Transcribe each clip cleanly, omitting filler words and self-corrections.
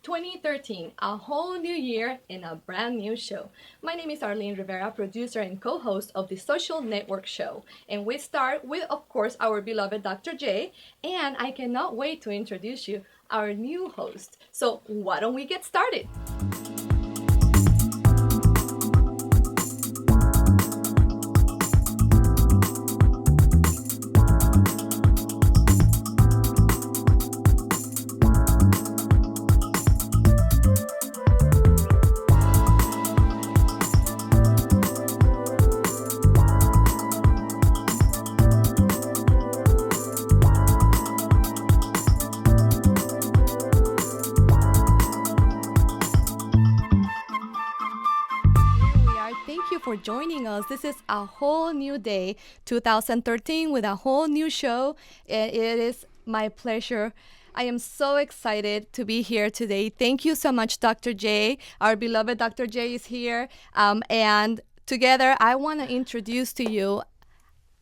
2013, a whole new year and a brand new show. My name is Arlene Rivera, producer and co-host of the Social Network Show. And we start with, of course, our beloved Dr. J. And I cannot wait to introduce you our new host. So why don't we get started? For joining us. This is a whole new day, 2013, with a whole new show. It is my pleasure. I am so excited to be here today. Thank you so much, Dr. J. Our beloved Dr. J is here. And together, I want to introduce to you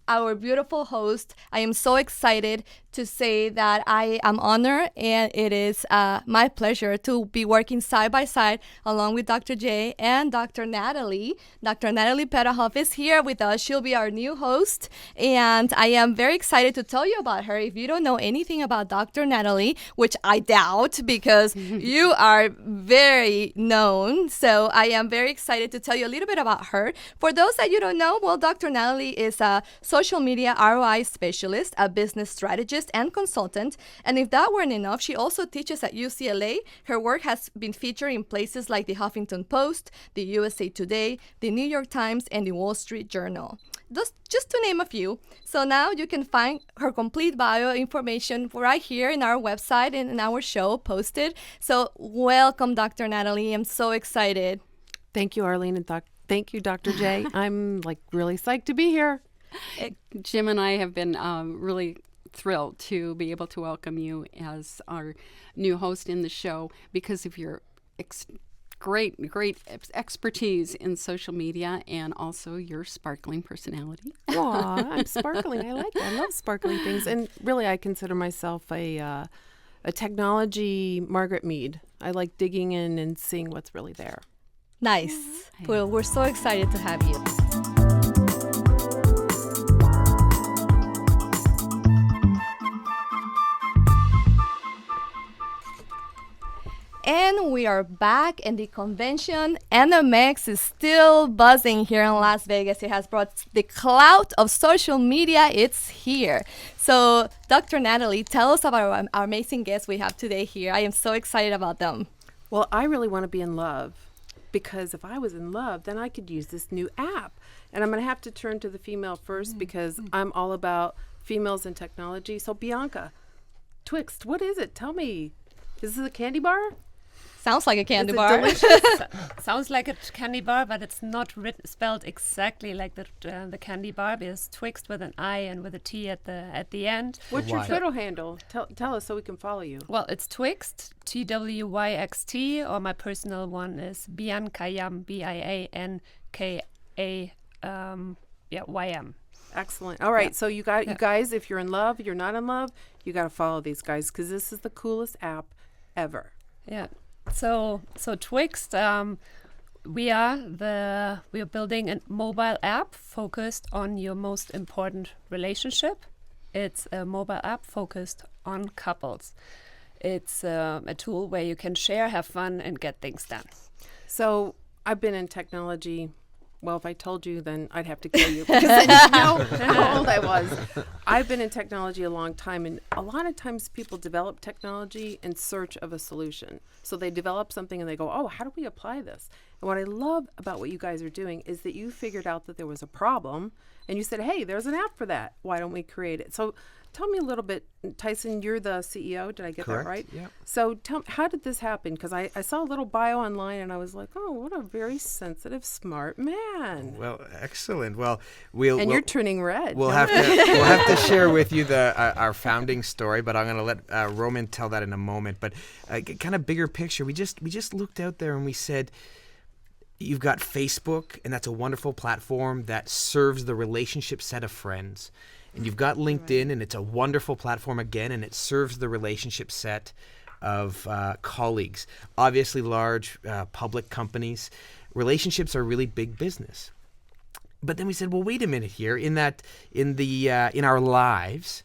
our beautiful host. I am so excited to say that I am honored, and it is my pleasure to be working side by side along with Dr. J and Dr. Natalie. Dr. Natalie Petouhoff is here with us. She'll be our new host, and I am very excited to tell you about her. If you don't know anything about Dr. Natalie, which I doubt because you are very known, so I am very excited to tell you a little bit about her. For those that you don't know, well, Dr. Natalie is a social media ROI specialist, a business strategist, and consultant. And if that weren't enough, she also teaches at UCLA. Her work has been featured in places like the Huffington Post, the USA Today, the New York Times, and the Wall Street Journal. Just to name a few. So now you can find her complete bio information right here in our website and in our show posted. So welcome, Dr. Natalie. I'm so excited. Thank you, Arlene, and thank you, Dr. J. I'm really psyched to be here. Jim and I have been really thrilled to be able to welcome you as our new host in the show because of your great expertise in social media and also your sparkling personality. Aw, I'm sparkling. I like that. I love sparkling things. And really, I consider myself a technology Margaret Mead. I like digging in and seeing what's really there. Nice. Well, we're so excited to have you. And we are back, and the convention NMX is still buzzing here in Las Vegas. It has brought the clout of social media. It's here. So, Dr. Natalie, tell us about our amazing guests we have today here. I am so excited about them. Well, I really want to be in love because if I was in love, then I could use this new app. And I'm going to have to turn to the female first because I'm all about females and technology. So, Bianca, TWIXT, what is it? Tell me. Is this a candy bar? Sounds like a candy bar. Sounds like a candy bar, but it's not spelled exactly like the candy bar. Because TWIXT with an I and with a T at the end. What's your Twitter handle? Tell us so we can follow you. Well, it's TWIXT, TWYXT, or my personal one is Bianca, BIANKA, YM. Excellent. All right, so you guys, if you're in love, you're not in love, you got to follow these guys because this is the coolest app ever. Yeah. So TWIXT, we are building a mobile app focused on your most important relationship. It's a mobile app focused on couples. It's a tool where you can share, have fun, and get things done. So I've been in technology. Well, if I told you, then I'd have to kill you because then you know how old I was. I've been in technology a long time, and a lot of times people develop technology in search of a solution. So they develop something and they go, oh, how do we apply this? And what I love about what you guys are doing is that you figured out that there was a problem and you said, hey, there's an app for that. Why don't we create it? So tell me a little bit, Tyson, you're the CEO. Did I get Correct. that right? Yeah. So how did this happen? Because I saw a little bio online and I was like, oh, what a very sensitive, smart man. Well, excellent. Well, you're turning red. We'll have to share with you our founding story, but I'm going to let Roman tell that in a moment. But kind of bigger picture, we just looked out there and we said, you've got Facebook, and that's a wonderful platform that serves the relationship set of friends. And you've got LinkedIn, and it's a wonderful platform again, and it serves the relationship set of colleagues, obviously large public companies. Relationships are really big business. But then we said, well, wait a minute here. In our lives,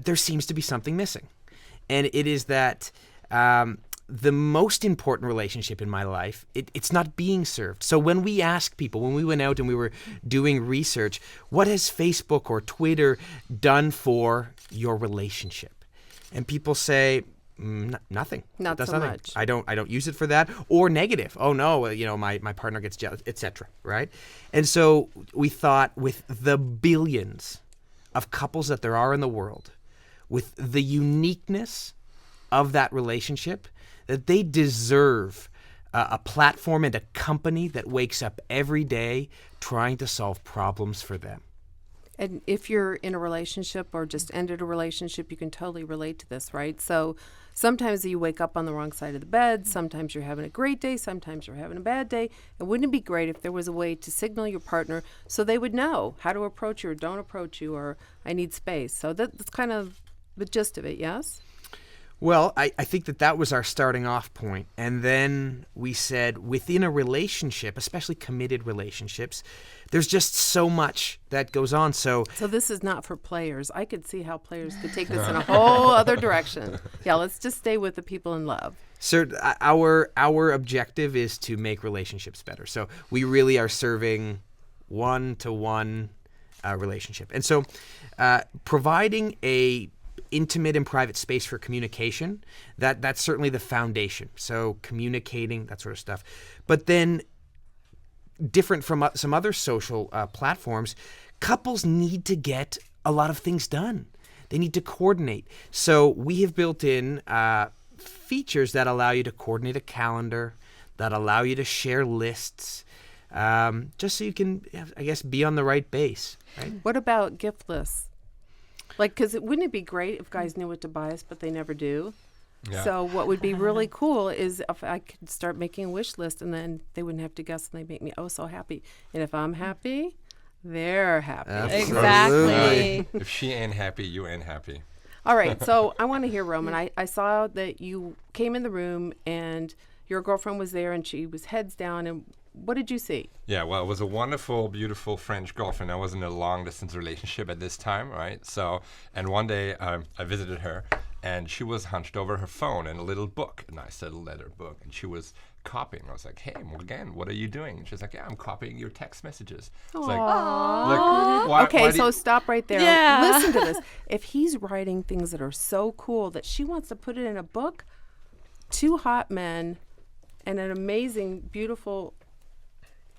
there seems to be something missing, and it is that the most important relationship in my life, it's not being served. So when we ask people, when we went out and we were doing research, what has Facebook or Twitter done for your relationship? And people say, nothing. Not Does so nothing. much. I don't use it for that. Or negative. Oh no, my partner gets jealous, etc. Right? And so we thought, with the billions of couples that there are in the world, with the uniqueness of that relationship, that they deserve a platform and a company that wakes up every day trying to solve problems for them. And if you're in a relationship or just ended a relationship, you can totally relate to this, right? So sometimes you wake up on the wrong side of the bed. Sometimes you're having a great day. Sometimes you're having a bad day. And wouldn't it be great if there was a way to signal your partner so they would know how to approach you or don't approach you, or I need space? So that's kind of the gist of it, yes? Well, I think that was our starting off point. And then we said, within a relationship, especially committed relationships, there's just so much that goes on. So this is not for players. I could see how players could take this in a whole other direction. Yeah, let's just stay with the people in love. So our objective is to make relationships better. So we really are serving one-to-one relationship. And so providing a intimate and private space for communication, that's certainly the foundation. So communicating, that sort of stuff. But then, different from some other social platforms, couples need to get a lot of things done. They need to coordinate. So we have built in features that allow you to coordinate a calendar, that allow you to share lists, just so you can, I guess, be on the right base. Right? What about gift lists? Like, because wouldn't it be great if guys knew what to buy us, but they never do? Yeah. So what would be really cool is if I could start making a wish list, and then they wouldn't have to guess, and they make me so happy. And if I'm happy, they're happy. Absolutely. Exactly. If she ain't happy, you ain't happy. All right. So I want to hear, Roman. I saw that you came in the room, and your girlfriend was there, and she was heads down. And what did you see? Yeah, well, it was a wonderful, beautiful French girlfriend. I was in a long-distance relationship at this time, right? So, and one day I visited her, and she was hunched over her phone in a little book, a nice little leather book, and she was copying. I was like, "Hey, Morgan, what are you doing?" And she's like, "Yeah, I'm copying your text messages." It's like, Okay, so stop right there. Yeah. Listen to this. If he's writing things that are so cool that she wants to put it in a book, two hot men and an amazing, beautiful.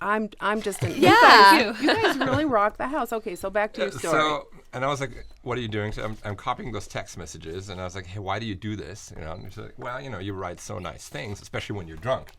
I'm just you guys really rock the house. Okay, so back to your story. And I was like, "What are you doing?" So I'm copying those text messages, and I was like, "Hey, why do you do this?" And she's like, "Well, you write so nice things, especially when you're drunk,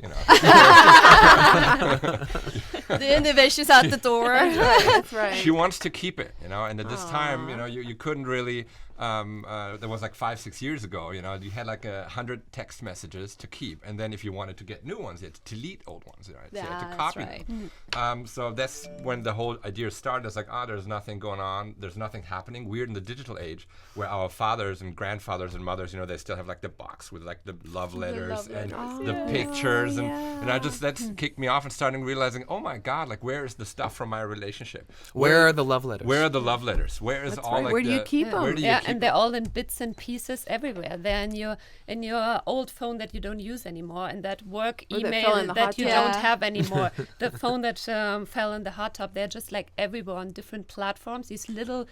The innovation's out the door. That's right. She wants to keep it, and at this time, you couldn't really. That was like 5-6 years ago. You had like 100 text messages to keep, and then if you wanted to get new ones, you had to delete old ones, right? So you had to copy them. So that's when the whole idea started. It's like, there's nothing going on, there's nothing happening. We're in the digital age where our fathers and grandfathers and mothers, they still have like the box with like the love letters and the pictures, and that's kicked me off and starting realizing, oh my God, like where is the stuff from my relationship? Where are the love letters? Where are the love letters? Where is all like where do you keep them? Where do you keep and they're all in bits and pieces everywhere. They're in your old phone that you don't use anymore, and that work email that you don't have anymore. The phone that fell in the hot tub. They're just like everywhere on different platforms. These little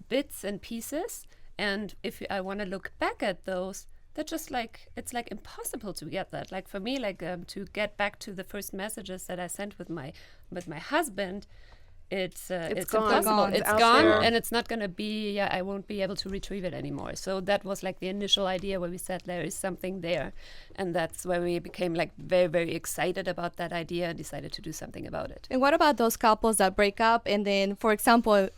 bits and pieces. And if I want to look back at those, they're just like, it's like impossible to get that. Like for me, like to get back to the first messages that I sent with my husband. It's impossible. It's gone, and it's not going to be. I won't be able to retrieve it anymore. So that was like the initial idea where we said there is something there, and that's where we became like very, very excited about that idea and decided to do something about it. And what about those couples that break up and then, for example,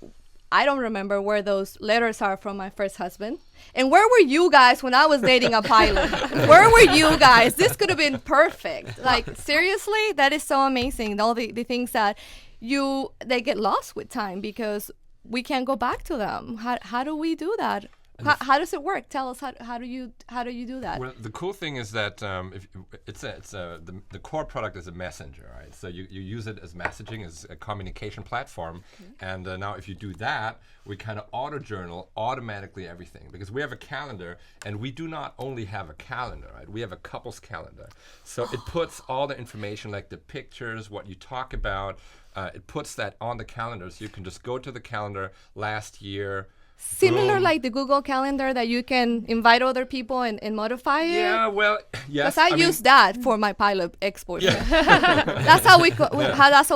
I don't remember where those letters are from my first husband. And where were you guys when I was dating a pilot? Where were you guys? This could have been perfect. Like, seriously, that is so amazing. All the things that they get lost with time because we can't go back to them. How do we do that? How does it work? Tell us how do you do that? Well, the cool thing is that the core product is a messenger, right? So you use it as messaging, as a communication platform, and now if you do that, we kind of auto journal automatically everything, because we have a calendar, and we do not only have a calendar, right? We have a couples calendar, so it puts all the information, like the pictures, what you talk about. It puts that on the calendar, so you can just go to the calendar last year. Similar Boom. like the Google Calendar that you can invite other people and modify it? Yeah, well, yes. Because I use that for my pilot export. That's how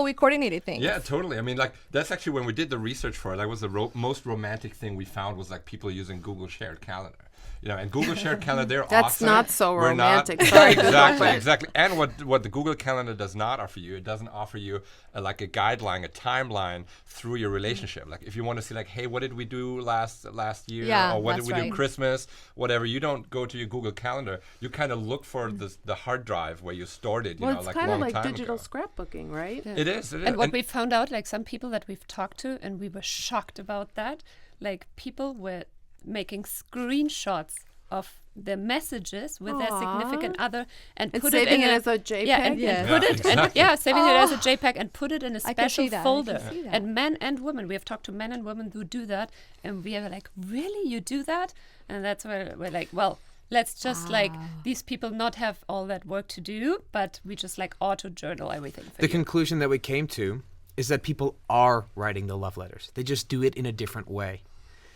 we coordinated things. Yeah, totally. I mean, like, that's actually when we did the research for it, that was the most romantic thing we found, was like people using Google Shared Calendar. You know, and Google Shared Calendar, they're That's awesome. not so We're not- romantic. Sorry. Exactly. And what the Google Calendar does not offer you, it doesn't offer you like a guideline, a timeline through your relationship. Like, if you want to see, like, hey, what did we do last year? Yeah, or what did that's we do right. Christmas? Whatever. You don't go to your Google Calendar. You kind of look for the hard drive where you stored it. You Well, know, it's like kind a of long like time digital ago. scrapbooking, right? It is. And what we found out, like some people that we've talked to, and we were shocked about that, like people were making screenshots of their messages with their significant other and And put it saving in it as a JPEG? Yeah, and Yeah. put Yeah, it exactly. and saving it as a JPEG and put it in a I can special see that, I can folder. see that. And men and women, we have talked to men and women who do that, and we are like, really, you do that? And that's where we're like, well, let's just like these people not have all that work to do, but we just like auto journal everything for The you. conclusion that we came to is that people are writing the love letters. They just do it in a different way.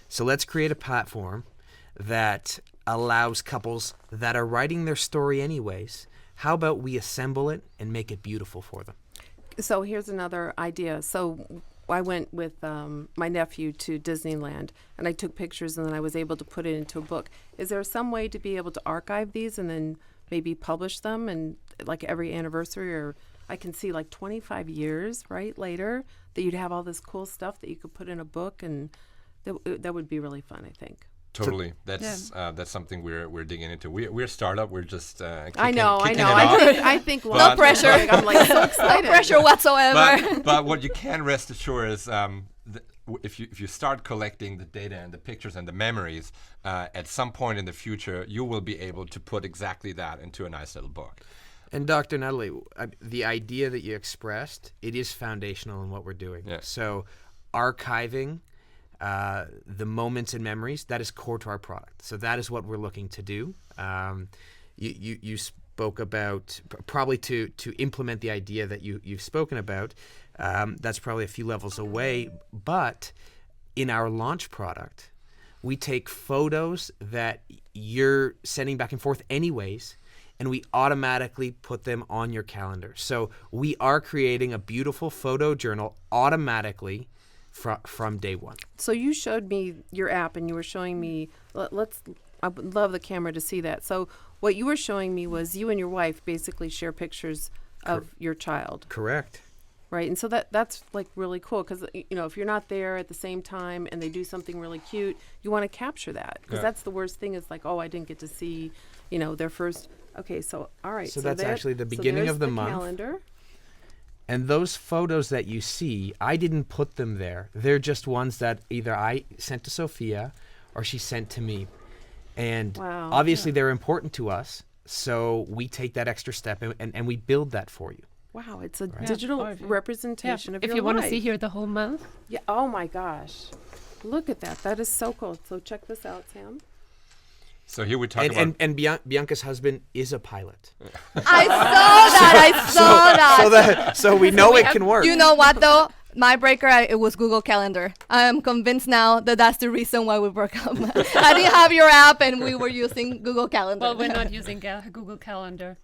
So let's create a platform that allows couples that are writing their story anyways. How about we assemble it and make it beautiful for them? So here's another idea. So I went with my nephew to Disneyland, and I took pictures, and then I was able to put it into a book. Is there some way to be able to archive these and then maybe publish them, and like every anniversary, or I can see like 25 years right later that you'd have all this cool stuff that you could put in a book, and that would be really fun, I think. Totally. That's something we're digging into. We're a startup. We're just I know. kicking it off. I think No pressure. I'm like so No excited. pressure whatsoever. but what you can rest assured is if you start collecting the data and the pictures and the memories, at some point in the future, you will be able to put exactly that into a nice little book. And Dr. Natalie, the idea that you expressed, it is foundational in what we're doing. Yeah. So archiving the moments and memories, that is core to our product. So that is what we're looking to do. You spoke about probably to implement the idea that you've spoken about. That's probably a few levels away. But in our launch product, we take photos that you're sending back and forth anyways, and we automatically put them on your calendar. So we are creating a beautiful photo journal automatically from day one. So you showed me your app, and you were showing me. I would love the camera to see that. So what you were showing me was you and your wife basically share pictures of your child, Correct. right? And so that's like really cool, because if you're not there at the same time and they do something really cute, you want to capture that, because Yeah. that's the worst thing. Is like, oh, I didn't get to see, their first. Okay, so all right. So that's actually the beginning there's of the month. calendar. And those photos that you see, I didn't put them there. They're just ones that either I sent to Sophia or she sent to me. And Wow. obviously they're important to us. So we take that extra step and we build that for you. Wow, it's a digital Or if you- representation of if your you want to life. see here the whole month, Yeah. Oh my gosh, look at that. That is so cool. So check this out, Sam. So here we talk about. And Bianca's husband is a pilot. I saw that. So we know it can work. You know what though? My breaker, it was Google Calendar. I am convinced now that that's the reason why we broke up. I didn't have your app, and we were using Google Calendar. well, we're not using Google Calendar.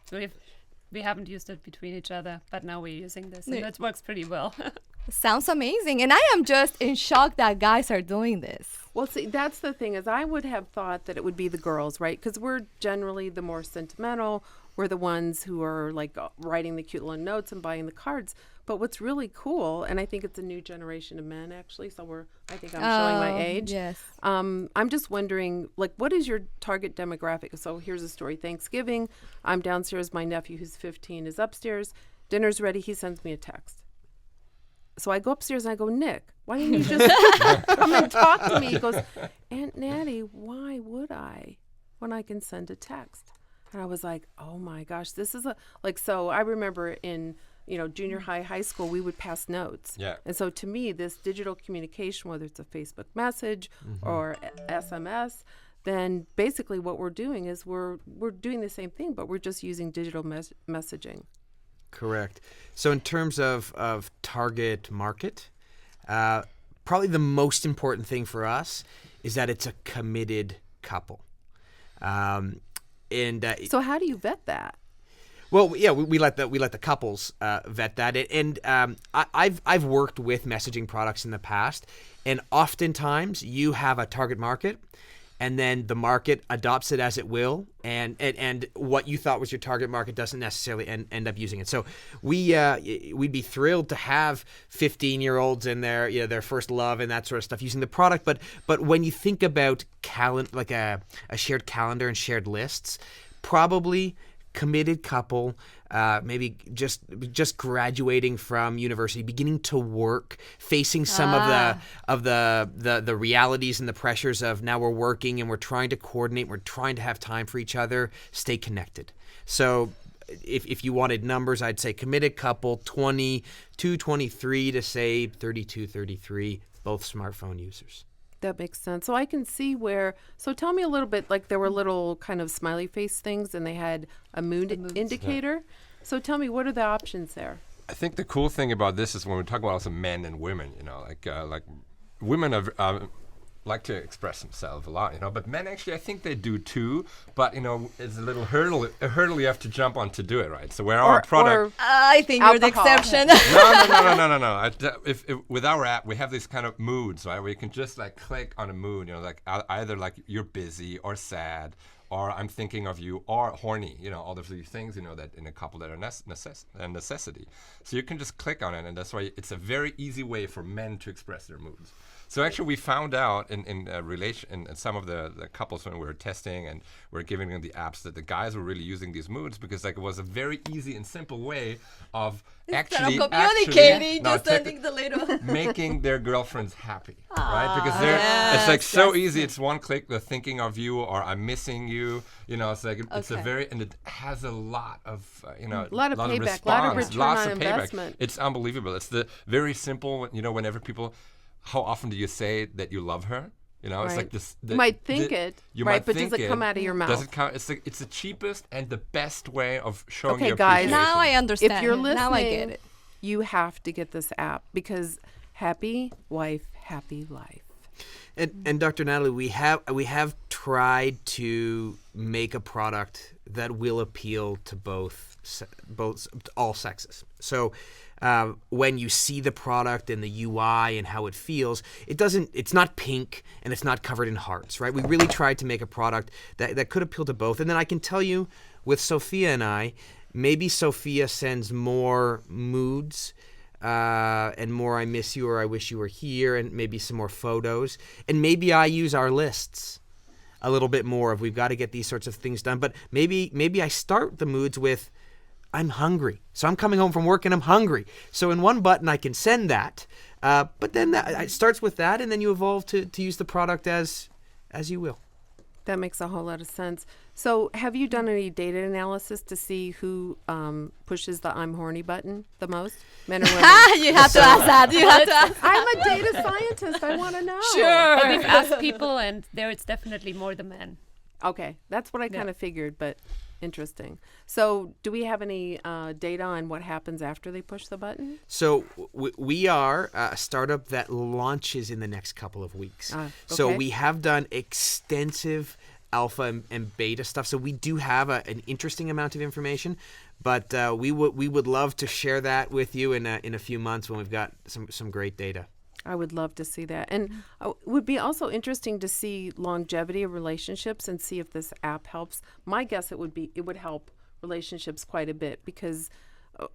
We haven't used it between each other, but now we're using this, and Yeah. it works pretty well. Sounds amazing, and I am just in shock that guys are doing this. Well, see, that's the thing, is I would have thought that it would be the girls, right? Because we're generally the more sentimental. We're the ones who are like writing the cute little notes and buying the cards. But what's really cool, and I think it's a new generation of men actually. So I think I'm showing my age. Yes. I'm just wondering, like, what is your target demographic? So here's a story. Thanksgiving, I'm downstairs. My nephew, who's 15, is upstairs. Dinner's ready. He sends me a text. So I go upstairs and I go, Nick, why didn't you just come and talk to me? He goes, Aunt Natty, why would I when I can send a text? And I was like, oh my gosh, this is so I remember in, junior high school, we would pass notes. Yeah. And so to me, this digital communication, whether it's a Facebook message or SMS, then basically what we're doing is we're doing the same thing, but we're just using digital messaging. Correct. So in terms of target market, probably the most important thing for us is that it's a committed couple. So how do you vet that? Well, yeah, we let the couples vet that, and I've worked with messaging products in the past, and oftentimes you have a target market, and then the market adopts it as it will, and what you thought was your target market doesn't necessarily end up using it. So we'd be thrilled to have 15-year-olds in their first love and that sort of stuff using the product, but when you think about like a shared calendar and shared lists, probably committed couple, maybe just graduating from university, beginning to work, facing some of the realities and the pressures of now we're working and we're trying to coordinate, we're trying to have time for each other, stay connected. So if you wanted numbers, I'd say committed couple, 22, 23 to say 32, 33, both smartphone users. That makes sense. So I can see so tell me a little bit, like there were little kind of smiley face things and they had a mood indicator. Yeah. So tell me, what are the options there? I think the cool thing about this is when we talk about also men and women, like women are like to express themselves a lot, but men actually, I think they do too, but it's a little hurdle you have to jump on to do it, right? So where our product, I think you're the exception. No. If with our app, we have these kind of moods, right? Where you can just like click on a mood, like either like you're busy or sad, or I'm thinking of you, or horny, all of these things, that in a couple that are a necessity. So you can just click on it, and that's why it's a very easy way for men to express their moods. So actually, we found out in some of the couples when we were testing and we were giving them the apps that the guys were really using these moods because it was a very easy and simple way of communicating, just sending the little making their girlfriends happy, right? Because it's like so easy. It's one click. They're thinking of you, or I'm missing you. It's like it's a very, and it has a lot of a lot of payback, a lot of return on investment. It's unbelievable. It's the very simple. Whenever people. How often do you say that you love her? It's like this. You might think it, right? But does it come out of your mouth? Does it come? It's the cheapest and the best way of showing your guys, appreciation. Now I understand. If you're listening, now I get it. You have to get this app because happy wife, happy life. And Dr. Natalie, we have tried to make a product that will appeal to all sexes. So. When you see the product and the UI and how it feels, it's not pink and it's not covered in hearts, right? We really tried to make a product that could appeal to both. And then I can tell you with Sophia and I, maybe Sophia sends more moods and more I miss you or I wish you were here and maybe some more photos. And maybe I use our lists a little bit more if we've got to get these sorts of things done. But maybe I start the moods with I'm hungry. So I'm coming home from work and I'm hungry. So in one button I can send that. But then it starts with that and then you evolve to use the product as you will. That makes a whole lot of sense. So have you done any data analysis to see who pushes the I'm horny button the most? Men or women? You have to ask that. You have to ask. I'm a data scientist. I want to know. Sure. But we've asked people and it's definitely more the men. Okay. That's what I kind of figured, but interesting. So do we have any data on what happens after they push the button? So we are a startup that launches in the next couple of weeks. Okay. So we have done extensive alpha and beta stuff. So we do have an interesting amount of information, but we would love to share that with you in a few months when we've got some great data. I would love to see that. And it would be also interesting to see longevity of relationships and see if this app helps. My guess it would help relationships quite a bit because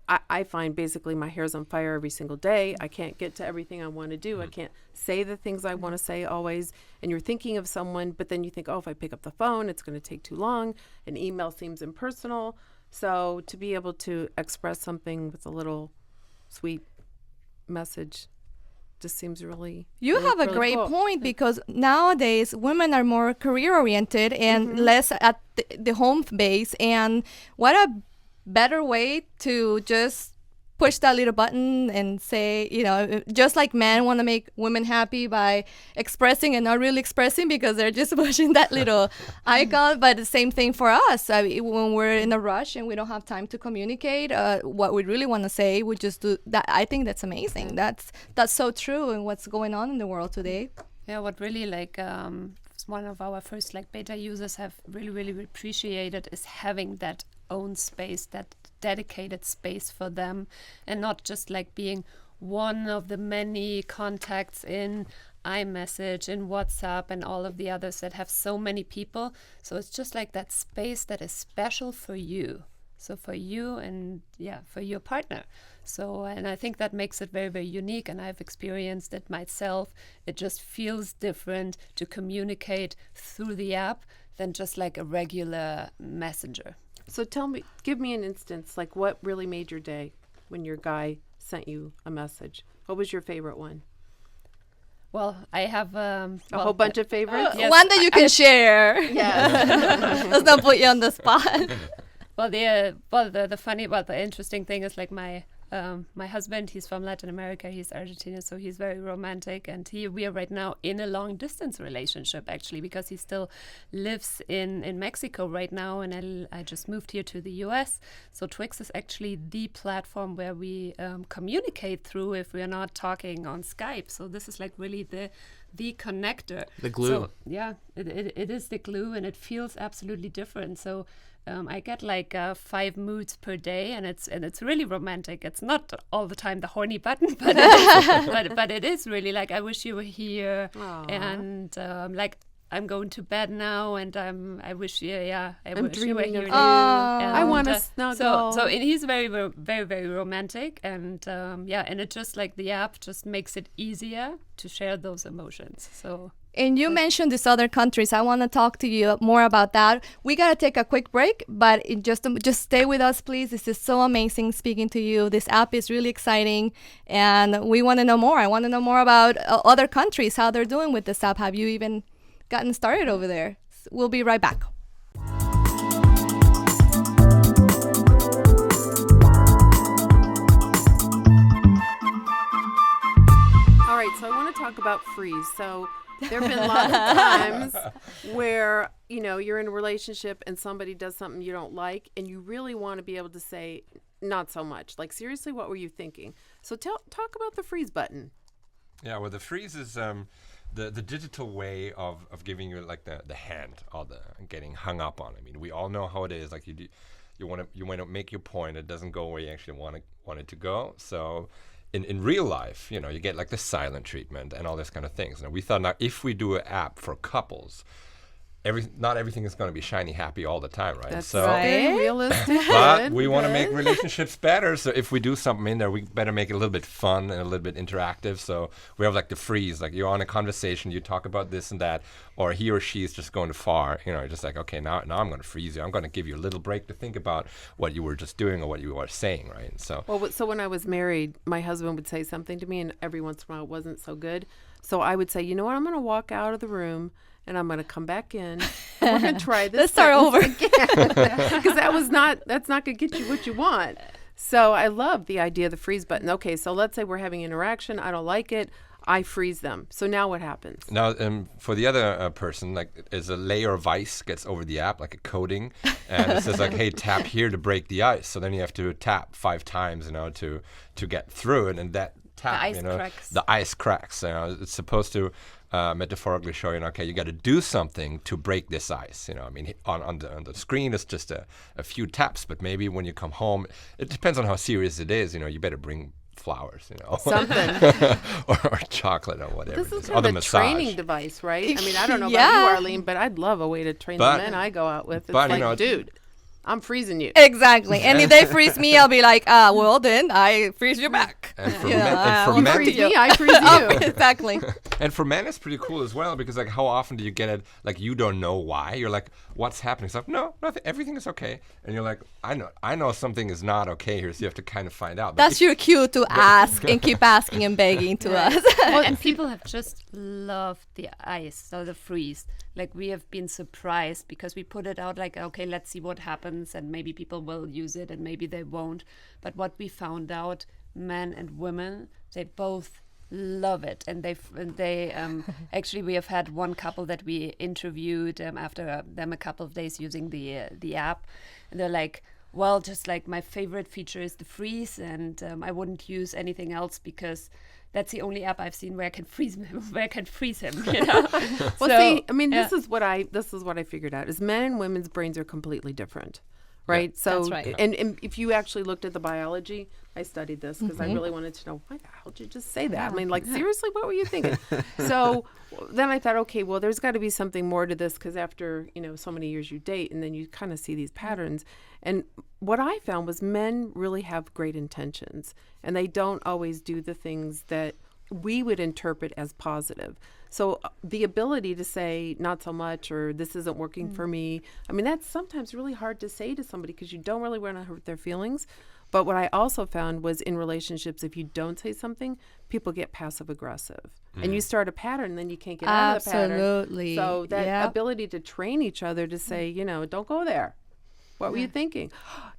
I find basically my hair's on fire every single day. I can't get to everything I want to do. I can't say the things I want to say always. And you're thinking of someone, but then you think, if I pick up the phone, it's going to take too long. An email seems impersonal. So to be able to express something with a little sweet message just seems really You have a really great cool. point, because nowadays women are more career oriented and less at the home base. And what a better way to just push that little button and say, just like men want to make women happy by expressing and not really expressing because they're just pushing that little icon. But the same thing for us. When we're in a rush and we don't have time to communicate what we really want to say, we just do that. I think that's amazing. That's so true in what's going on in the world today. Yeah, what really one of our first beta users have really, really appreciated is having that own space, that dedicated space for them, and not just being one of the many contacts in iMessage, in WhatsApp, and all of the others that have so many people. So it's just that space that is special for you. So for you and for your partner. So, and I think that makes it very, very unique, and I've experienced it myself. It just feels different to communicate through the app than just a regular messenger. So give me an instance, what really made your day when your guy sent you a message? What was your favorite one? Well, I have a whole bunch of favorites? Yes. One that you can share. Yes. Let's not put you on the spot. Well, the interesting thing is my husband, he's from Latin America, he's Argentinian, so he's very romantic, and we are right now in a long distance relationship, actually, because he still lives in Mexico right now, and I just moved here to the US. So TWIXT is actually the platform where we communicate through if we are not talking on Skype. So this is really the connector, the glue. So, it is the glue, and it feels absolutely different. So I get 5 moods per day, and it's really romantic. It's not all the time the horny button, but but it is really I wish you were here. Aww. And I'm going to bed now, and I wish you were dreaming here of too. you. And, I want to snuggle. So and he's very, very, very romantic, and and it just the app just makes it easier to share those emotions. So. And you mentioned these other countries. I want to talk to you more about that. We got to take a quick break, but just stay with us, please. This is so amazing speaking to you. This app is really exciting, and we want to know more. I want to know more about other countries, how they're doing with this app. Have you even gotten started over there? We'll be right back. All right, so I want to talk about freeze. So there have been lots of times where, you're in a relationship and somebody does something you don't like, and you really want to be able to say, not so much. Seriously, what were you thinking? So talk about the freeze button. Yeah, well, the freeze is the digital way of giving you the hand or the getting hung up on. I mean, we all know how it is. You want to make your point. It doesn't go where you actually want it to go. So in real life, you get the silent treatment and all this kind of things. Now we thought, if we do an app for couples, not everything is going to be shiny happy all the time, right? That's so very realistic. but we want to make relationships better, so if we do something in there, we better make it a little bit fun and a little bit interactive. So we have the freeze, you're on a conversation, you talk about this and that, or he or she is just going too far, just okay, now I'm going to freeze you. I'm going to give you a little break to think about what you were just doing or what you were saying, right? So so when I was married, my husband would say something to me, and every once in a while it wasn't so good. So I would say, you know what, I'm going to walk out of the room, and I'm going to come back in. And we're going to try this. Let's start over again, because that's not going to get you what you want. So I love the idea of the freeze button. Okay, so let's say we're having interaction. I don't like it. I freeze them. So now what happens? Now, for the other person, is a layer of ice gets over the app, a coating, and it says hey, tap here to break the ice. So then you have to tap 5 times, to get through it, and that tap, the ice cracks. It's supposed to metaphorically show okay, you got to do something to break this ice. On the screen it's just a few taps, but maybe when you come home, it depends on how serious it is. You better bring flowers, something, or chocolate or whatever. This is kind of a training device, right? I mean, I don't know about you, Arlene, but I'd love a way to train the men I go out with. It's dude, I'm freezing you. Exactly. And if they freeze me, I'll be well, then I freeze you back. And for you men, freeze me, I freeze you. Exactly. And for men, it's pretty cool as well because like how often do you get it? Like you don't know why. You're like, what's happening? It's like, no, nothing. Everything is okay. And you're like, I know something is not okay here. So you have to kind of find out. But That's your cue to ask and keep asking and begging to us. Well, and people have just loved the ice or the freeze. Like we have been surprised because we put it out like, okay, let's see what happens, and maybe people will use it and maybe they won't. But what we found out, men and women, they both love it, and they actually we have had one couple that we interviewed after them a couple of days using the app, and they're like, well, just like my favorite feature is the freeze, and I wouldn't use anything else because that's the only app I've seen where I can freeze him. You know? Well, see, I mean, this is what I figured out is men and women's brains are completely different, right? Yeah, so, that's right. And if you actually looked at the biology, I studied this because I really wanted to know why the hell did you just say that? I mean, like seriously, what were you thinking? So then I thought, okay, well, there's got to be something more to this because after so many years you date, and then you kind of see these patterns. And what I found was men really have great intentions, and they don't always do the things that we would interpret as positive. So the ability to say not so much or this isn't working for me, I mean, that's sometimes really hard to say to somebody because you don't really want to hurt their feelings. But what I also found was in relationships, if you don't say something, people get passive aggressive. And you start a pattern, and then you can't get out of the pattern. Absolutely. So that Yep. ability to train each other to say, don't go there. What were you thinking?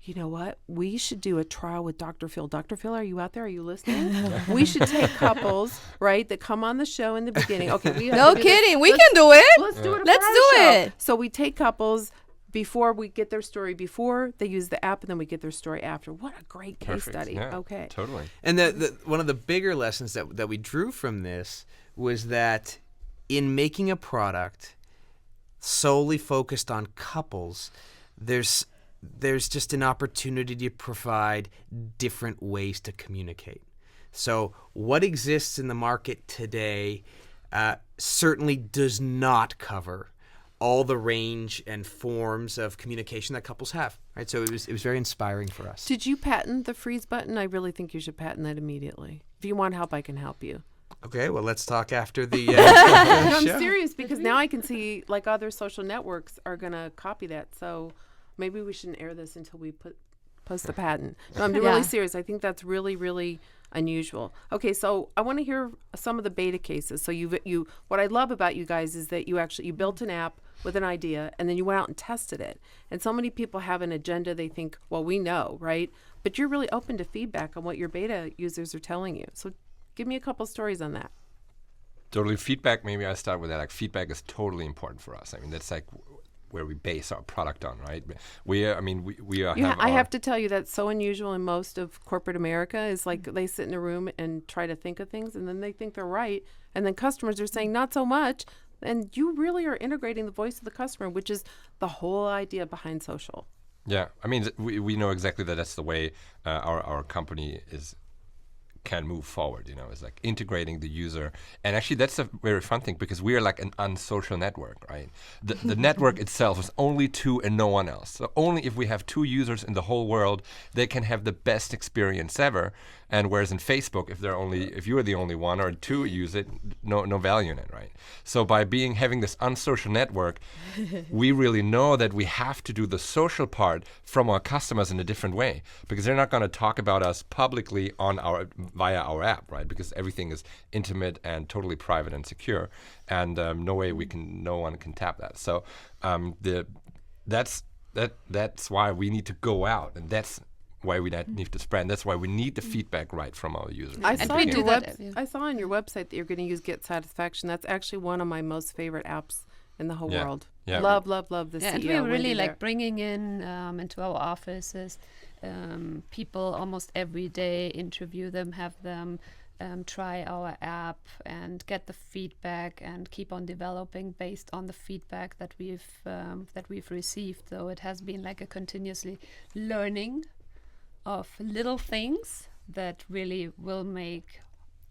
You know what? We should do a trial with Dr. Phil. Dr. Phil, are you out there? Are you listening? We should take couples, right, that come on the show in the beginning. Okay, we have No to do this. kidding. We can do it. Let's do it. Let's for our do show. it. So we take couples before we get their story before they use the app, and then we get their story after. What a great case Perfect. study. Yeah, Okay. Totally. And the one of the bigger lessons that we drew from this was that in making a product solely focused on couples, there's just an opportunity to provide different ways to communicate. So what exists in the market today certainly does not cover all the range and forms of communication that couples have, right? So it was very inspiring for us. Did you patent the freeze button? I really think you should patent that immediately. If you want help, I can help you. Okay, well, let's talk after the No, I'm show. serious because now I can see like other social networks are going to copy that. So maybe we shouldn't air this until we post the patent. No, I'm really serious. I think that's really, really unusual. Okay, so I want to hear some of the beta cases. So you what I love about you guys is that you built an app with an idea and then you went out and tested it. And so many people have an agenda. They think, well, we know, right? But you're really open to feedback on what your beta users are telling you. So give me a couple stories on that. Totally. Feedback, maybe I start with that. Like feedback is totally important for us. I mean, that's like where we base our product on, right? We I have to tell you that's so unusual in most of corporate America is like they sit in a room and try to think of things and then they think they're right. And then customers are saying not so much. And you really are integrating the voice of the customer, which is the whole idea behind social. Yeah. I mean, we know exactly that's the way our company can move forward, it's like integrating the user. And actually that's a very fun thing because we are like an unsocial network, right? The network itself is only two and no one else. So only if we have two users in the whole world, they can have the best experience ever. And whereas in Facebook, if you are the only one or two use it, no value in it, right? So by having this unsocial network, we really know that we have to do the social part from our customers in a different way because they're not going to talk about us publicly via our app, right? Because everything is intimate and totally private and secure, and no one can tap that. So that's why we need to go out, and that's why we need to spread. And that's why we need the feedback right from our users. I saw on your website that you're going to use Get Satisfaction. That's actually one of my most favorite apps in the whole world. Yeah. Love the CEO. And we're really like bringing in into our offices people almost every day, interview them, have them try our app and get the feedback and keep on developing based on the feedback that we've received. So it has been like a continuously learning of little things that really will make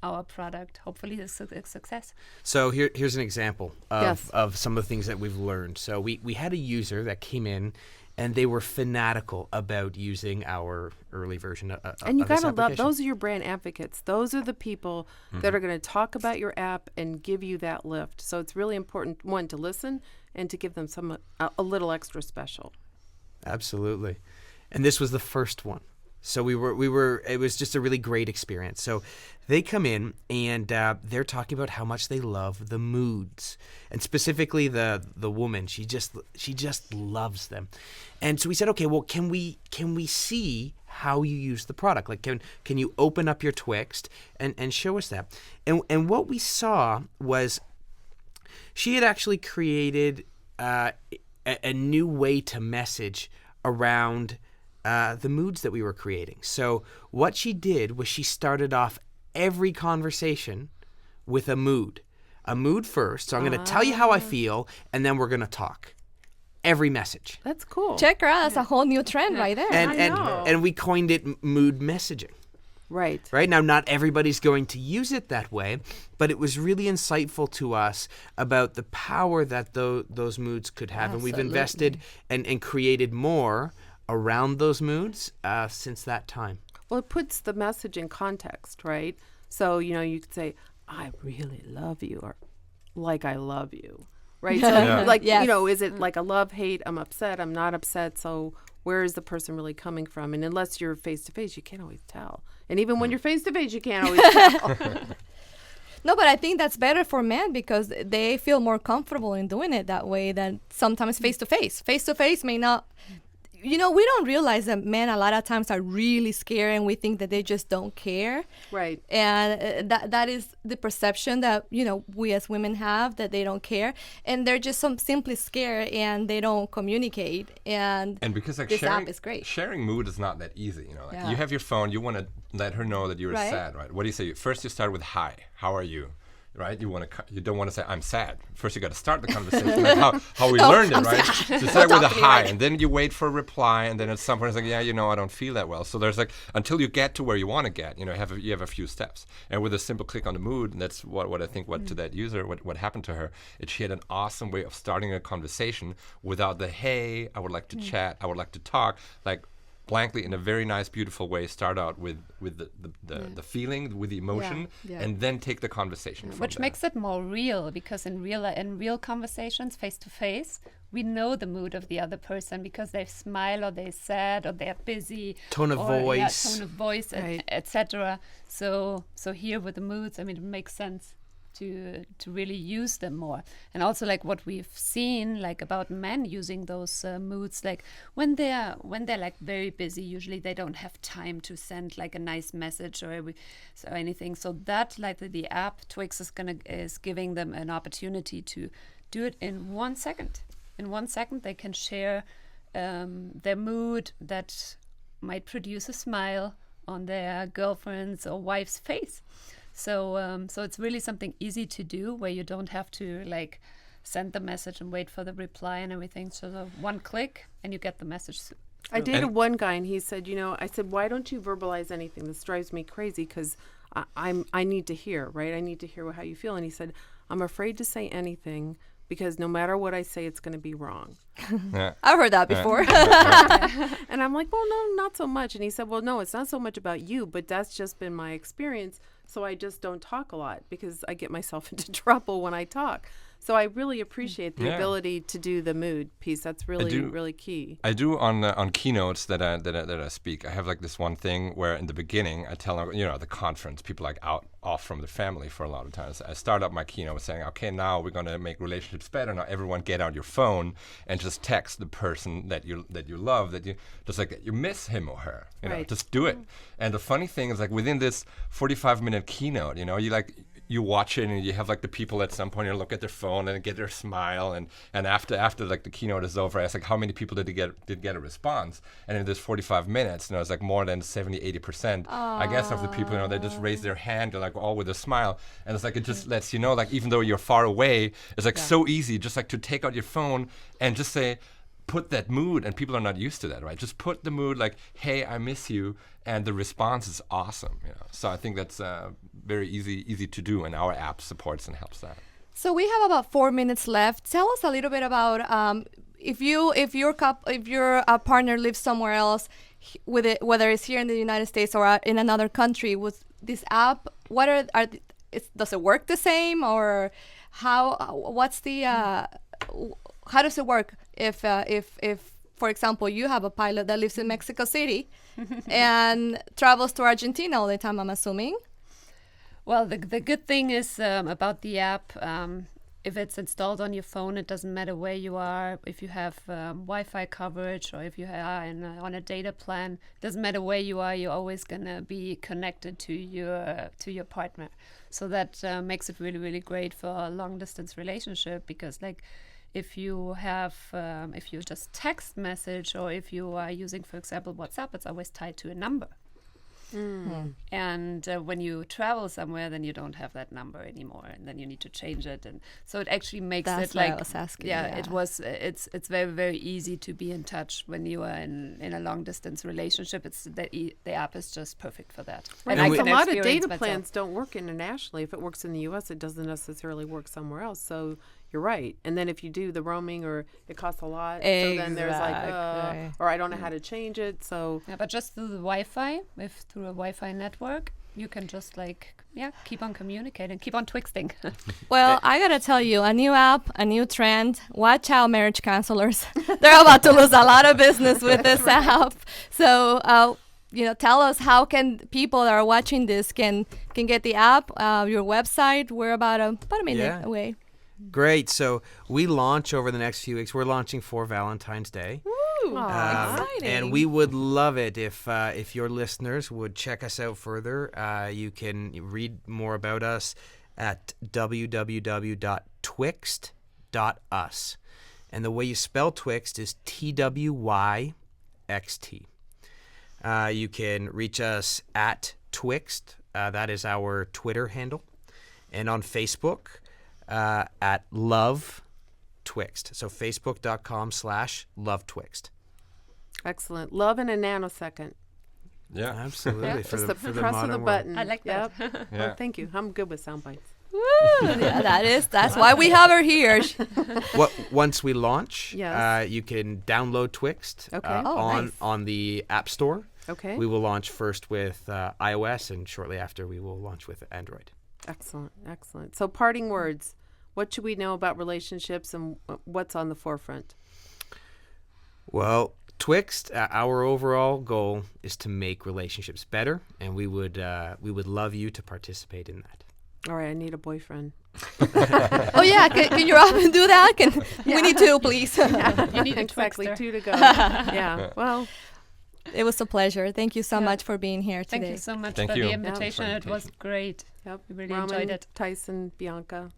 our product hopefully a success. So here's an example of some of the things that we've learned. So we had a user that came in and they were fanatical about using our early version of And you of this gotta love, application. those are your brand advocates. Those are the people that are going to talk about your app and give you that lift. So it's really important, one, to listen and to give them a little extra special. Absolutely. And this was the first one. So we were it was just a really great experience. So they come in and they're talking about how much they love the moods, and specifically the woman. She just loves them. And so we said, okay, well, can we see how you use the product? Like, can you open up your TWIXT and show us that? And what we saw was she had actually created a new way to message around the moods that we were creating. So what she did was she started off every conversation with a mood first. So I'm going to tell you how I feel, and then we're going to talk. Every message. That's cool. Check her out. That's a whole new trend right there. And we coined it mood messaging. Right. Right now, not everybody's going to use it that way, but it was really insightful to us about the power that those moods could have. And we've invested and created more around those moods since that time. Well, it puts the message in context, right? So, you could say, I really love you, or like I love you, right? So, is it like a love, hate, I'm upset, I'm not upset, so where is the person really coming from? And unless you're face-to-face, you can't always tell. And even when you're face-to-face, you can't always tell. No, but I think that's better for men because they feel more comfortable in doing it that way than sometimes face-to-face. Face-to-face may not... we don't realize that men a lot of times are really scared and we think that they just don't care. Right. And that is the perception that, we as women have, that they don't care. And they're just simply scared and they don't communicate. And because this app is great. Sharing mood is not that easy. Yeah. You have your phone, you want to let her know that you're Right. sad, right? What do you say? First you start with hi, how are you? Right, you don't want to say I'm sad. First, you got to start the conversation. Like how we learned it, right? So start with a hi, and then you wait for a reply, and then at some point it's like, I don't feel that well. So there's until you get to where you want to get, you have a few steps. And with a simple click on the mood, and that's what I think to that user, what happened to her, she had an awesome way of starting a conversation without the hey, I would like to chat, I would like to talk, blankly in a very nice, beautiful way. Start out with the feeling, with the emotion, and then take the conversation from Which there. makes it more real, because in real conversations, face to face, we know the mood of the other person because they smile or they're sad or they're busy. Tone of voice. Right. etc. So here with the moods, it makes sense to really use them more. And also what we've seen about men using those moods, when they're very busy, usually they don't have time to send a nice message or anything. So that the app TWIXT is giving them an opportunity to do it in 1 second. In 1 second they can share their mood that might produce a smile on their girlfriend's or wife's face. So it's really something easy to do where you don't have to send the message and wait for the reply and everything. So one click and you get the message. I dated one guy and he said, I said, why don't you verbalize anything? This drives me crazy because I need to hear, right? I need to hear how you feel. And he said, I'm afraid to say anything because no matter what I say, it's going to be wrong. Yeah. I've heard that before. And I'm like, well, no, not so much. And he said, well, no, it's not so much about you, but that's just been my experience. So I just don't talk a lot because I get myself into trouble when I talk. So I really appreciate the ability to do the mood piece. That's really, really key. I do on keynotes that I speak. I have this one thing where in the beginning I tell them, the conference, people off from the family for a lot of times. I start up my keynote saying, okay, now we're going to make relationships better. Now everyone get out your phone and just text the person that you love, that you just you miss him or her. Right. Just do it. And the funny thing is within this 45-minute keynote, you watch it and you have the people at some point look at their phone and get their smile and after the keynote is over, I ask how many people did get a response, and in this 45 minutes it's more than 70-80% I guess of the people they just raise their hand all with a smile, and it's it just lets you know even though you're far away, it's so easy just to take out your phone and just say, put that mood, and people are not used to that, right? Just put the mood hey, I miss you, and the response is awesome. So I think that's very easy to do, and our app supports and helps that. So we have about 4 minutes left. Tell us a little bit about if your partner lives somewhere else, with it, whether it's here in the United States or in another country. With this app, what does it work the same, or what's the how does it work if for example you have a pilot that lives in Mexico City and travels to Argentina all the time, I'm assuming? Well, the good thing is about the app, if it's installed on your phone, it doesn't matter where you are. If you have Wi-Fi coverage or if you are on a data plan, it doesn't matter where you are. You're always gonna be connected to your partner. So that makes it really, really great for a long distance relationship, because like if you just text message, or if you are using, for example, WhatsApp, it's always tied to a number. And when you travel somewhere, then you don't have that number anymore, and then you need to change it. And so it actually makes That's it what like, I was asking, it's very, very easy to be in touch when you are in a long distance relationship. The app is just perfect for that. Right. I Like a can lot of experience data myself. plans don't work internationally. If it works in the U.S., it doesn't necessarily work somewhere else. So you're right. And then if you do the roaming, or it costs a lot, so then there's like, Exactly. or I don't know how to change it. So Yeah, but just through the Wi-Fi, through a Wi-Fi network, you can just keep on communicating, keep on TWIXTing. Well, I gotta tell you, a new app, a new trend. Watch out, marriage counselors. They're about to lose a lot of business with this app. So, tell us how can people that are watching this can get the app, your website. We're about a minute away. Great. So we launch over the next few weeks. We're launching for Valentine's Day. Exciting. And we would love it if your listeners would check us out further. You can read more about us at www.TWYXT.us. And the way you spell TWIXT is TWYXT. You can reach us at TWIXT. That is our Twitter handle. And on Facebook, at Love TWIXT. So facebook.com/LoveTWIXT. excellent. Love in a nanosecond. Yeah. Absolutely. For Just the, the for the press of modern the world. button. I like that. Yep. Yeah. Well, thank you. I'm good with sound bites. Yeah, that's why we have her here. Once we launch, Yes. you can download TWIXT Okay. Nice. on the App Store. Okay. We will launch first with iOS, and shortly after we will launch with Android. Excellent. Excellent. So parting words. What should we know about relationships, and what's on the forefront? Well, TWIXT, our overall goal is to make relationships better, and we would love you to participate in that. All right, I need a boyfriend. Oh yeah, can you often do that? We need two, please. You need a Exactly, TWIXTer. 2 to go. Yeah. Well, It was a pleasure. Thank you so much for being here today. Thank you so much Thank for you. the Yeah. invitation. For the It was invitation. great. yep. We really Roman, enjoyed it. Tyson, Bianca.